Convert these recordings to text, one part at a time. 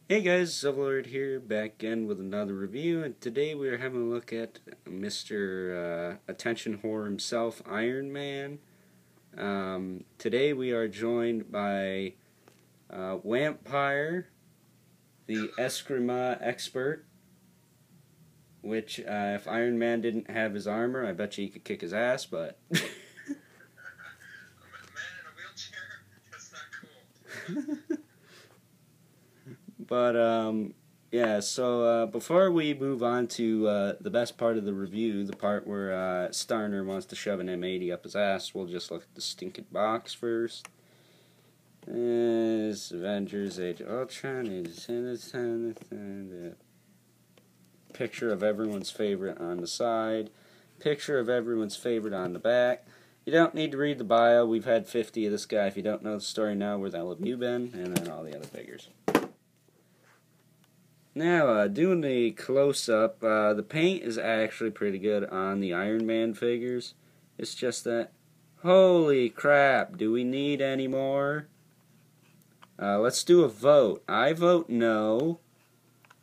Hey guys, Wmpyr here, back again with another review, and today we are having a look at Mr. Attention Whore himself, Iron Man. Today we are joined by Wmpyr, the Eskrima expert, which if Iron Man didn't have his armor, I bet you he could kick his ass, but... A man in a wheelchair? That's not cool. But, yeah, so before we move on to the best part of the review, the part where Starner wants to shove an M80 up his ass, we'll just look at the stinking box first. It's Avengers, Age of Ultron, picture of everyone's favorite on the side, picture of everyone's favorite on the back. You don't need to read the bio, we've had 50 of this guy. If you don't know the story now, where the hell have you been? And then all the other figures. Now, doing the close-up, the paint is actually pretty good on the Iron Man figures. It's just that, holy crap, do we need any more? Let's do a vote. I vote no.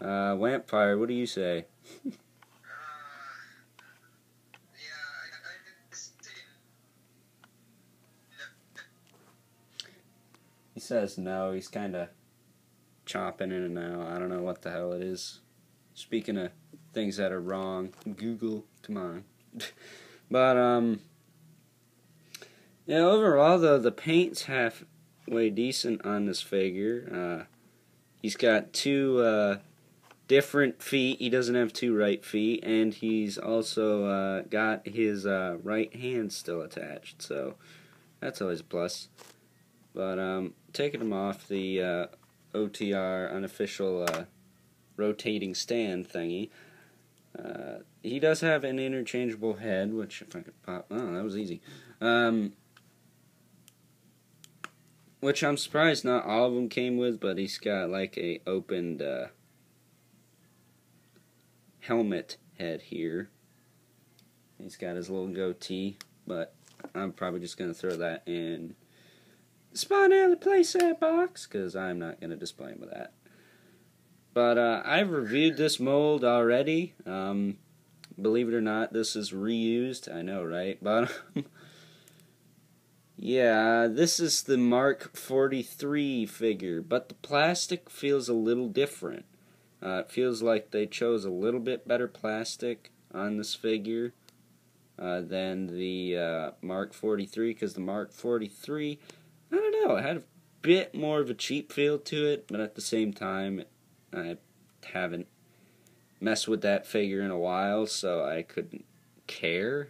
Wmpyr, what do you say? Yeah, I say no. He says no, he's kind of chopping in and out. I don't know what the hell it is. Speaking of things that are wrong, Google, come on. But, yeah, overall, though, the paint's halfway decent on this figure. He's got two different feet. He doesn't have two right feet, and he's also got his right hand still attached, so that's always a plus. But, taking him off the OTR unofficial rotating stand thingy. He does have an interchangeable head, which if I could pop, oh, that was easy. Which I'm surprised not all of them came with, but he's got like a opened helmet head here. He's got his little goatee, but I'm probably just gonna throw that in Spawn out of the playset box, because I'm not going to display him with that. But I've reviewed this mold already. Believe it or not, this is reused. I know, right? But yeah, this is the Mark 43 figure, but the plastic feels a little different. It feels like they chose a little bit better plastic on this figure than the Mark 43, because the Mark 43... I don't know, it had a bit more of a cheap feel to it, but at the same time, I haven't messed with that figure in a while, so I couldn't care.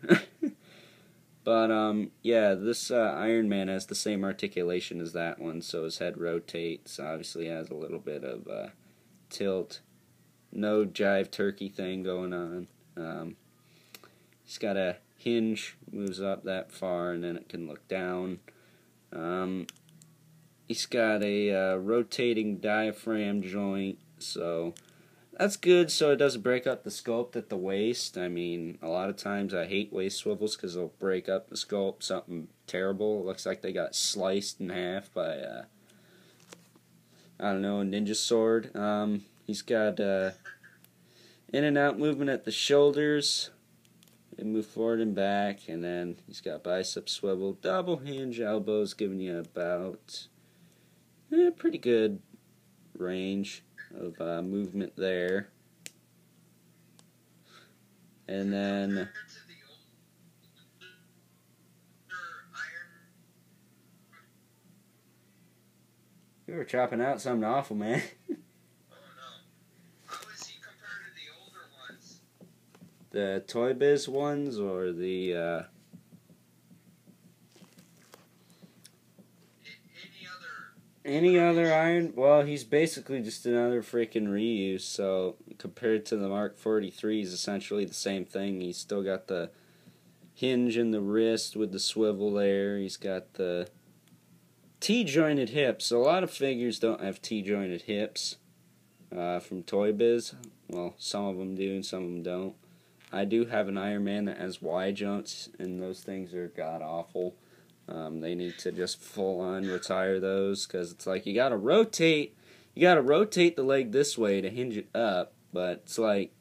But, yeah, this Iron Man has the same articulation as that one, so his head rotates, obviously has a little bit of tilt, no jive turkey thing going on. He's got a hinge, moves up that far, and then it can look down. He's got a rotating diaphragm joint, so that's good, so it doesn't break up the sculpt at the waist. I mean, a lot of times I hate waist swivels because they'll break up the sculpt, something terrible. It looks like they got sliced in half by, I don't know, a ninja sword. He's got in and out movement at the shoulders. They move forward and back, and then he's got bicep swivel, double hinge elbows, giving you about pretty good range of movement there. And then you were chopping out something awful, man. The Toy Biz ones or the any other Iron? Well, he's basically just another freaking reuse. So compared to the Mark 43, he's essentially the same thing. He's still got the hinge in the wrist with the swivel there. He's got the T-jointed hips. A lot of figures don't have T-jointed hips from Toy Biz. Well, some of them do and some of them don't. I do have an Iron Man that has Y-joints, and those things are god-awful. They need to just full-on retire those, because it's like you gotta rotate the leg this way to hinge it up, but it's like,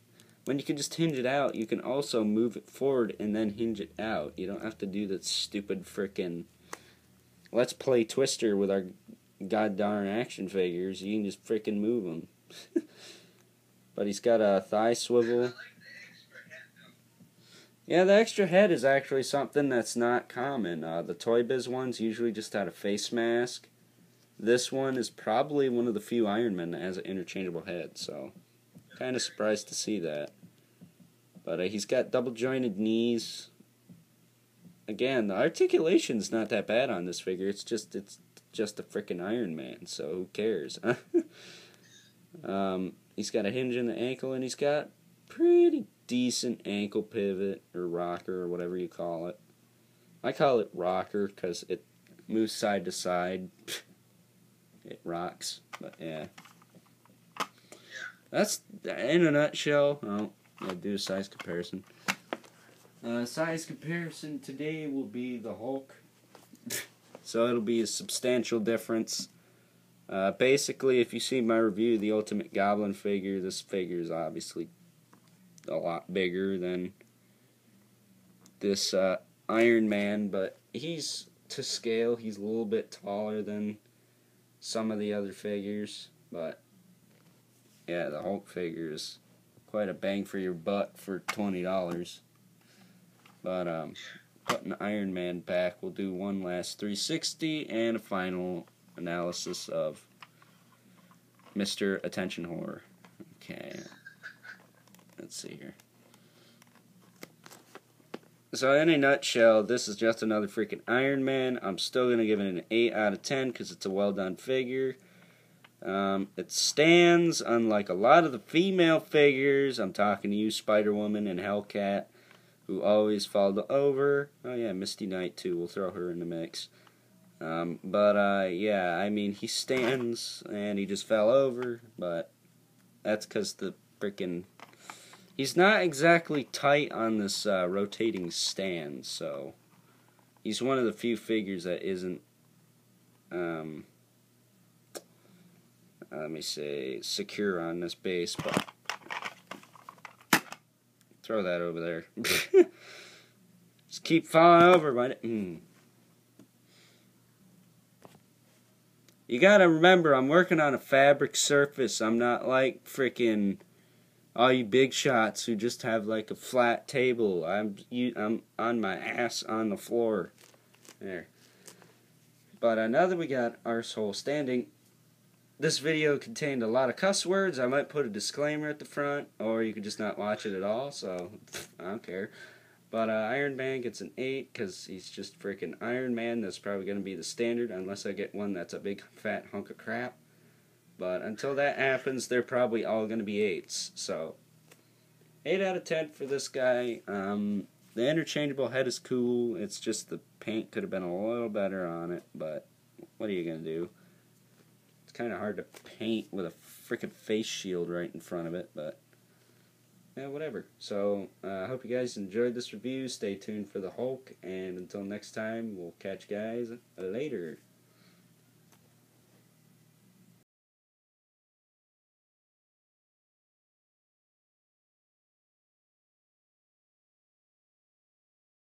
when you can just hinge it out, you can also move it forward and then hinge it out. You don't have to do that stupid frickin' Let's Play Twister with our god-darn action figures. You can just frickin' move them. But he's got a thigh swivel. Yeah, the extra head is actually something that's not common. The Toy Biz ones usually just had a face mask. This one is probably one of the few Iron Men that has an interchangeable head, so kind of surprised to see that. But he's got double jointed knees. Again, the articulation's not that bad on this figure. It's just a freaking Iron Man, so who cares? He's got a hinge in the ankle, and he's got pretty decent ankle pivot or rocker or whatever you call it. I call it rocker because it moves side to side. It rocks, but yeah. That's in a nutshell. I'll do a size comparison. Size comparison today will be the Hulk. So it'll be a substantial difference. Basically, if you see my review of the Ultimate Goblin figure, this figure is obviously a lot bigger than this Iron Man, but he's to scale. He's a little bit taller than some of the other figures, but yeah, the Hulk figure is quite a bang for your buck for $20. But putting Iron Man back, we'll do one last 360 and a final analysis of Mr. Attention Horror. Okay, let's see here. So in a nutshell, this is just another freaking Iron Man. I'm still going to give it an 8 out of 10 because it's a well done figure. It stands, unlike a lot of the female figures. I'm talking to you, Spider-Woman and Hellcat, who always fall over. Oh yeah, Misty Knight too. We'll throw her in the mix. Yeah, I mean, he stands, and he just fell over, but that's because the frickin'... He's not exactly tight on this rotating stand, so... He's one of the few figures that isn't, let me say, secure on this base, but... Throw that over there. Just keep falling over, but... You gotta remember, I'm working on a fabric surface. I'm not like frickin' all you big shots who just have like a flat table. I'm on my ass on the floor. There. But now that we got arsehole standing, this video contained a lot of cuss words. I might put a disclaimer at the front, or you could just not watch it at all, so I don't care. But Iron Man gets an 8 because he's just freaking Iron Man. That's probably going to be the standard unless I get one that's a big fat hunk of crap. But until that happens, they're probably all going to be 8s. So 8 out of 10 for this guy. The interchangeable head is cool. It's just the paint could have been a little better on it. But what are you going to do? It's kind of hard to paint with a freaking face shield right in front of it. But yeah, whatever. So, I hope you guys enjoyed this review. Stay tuned for the Hulk, and until next time, we'll catch you guys later.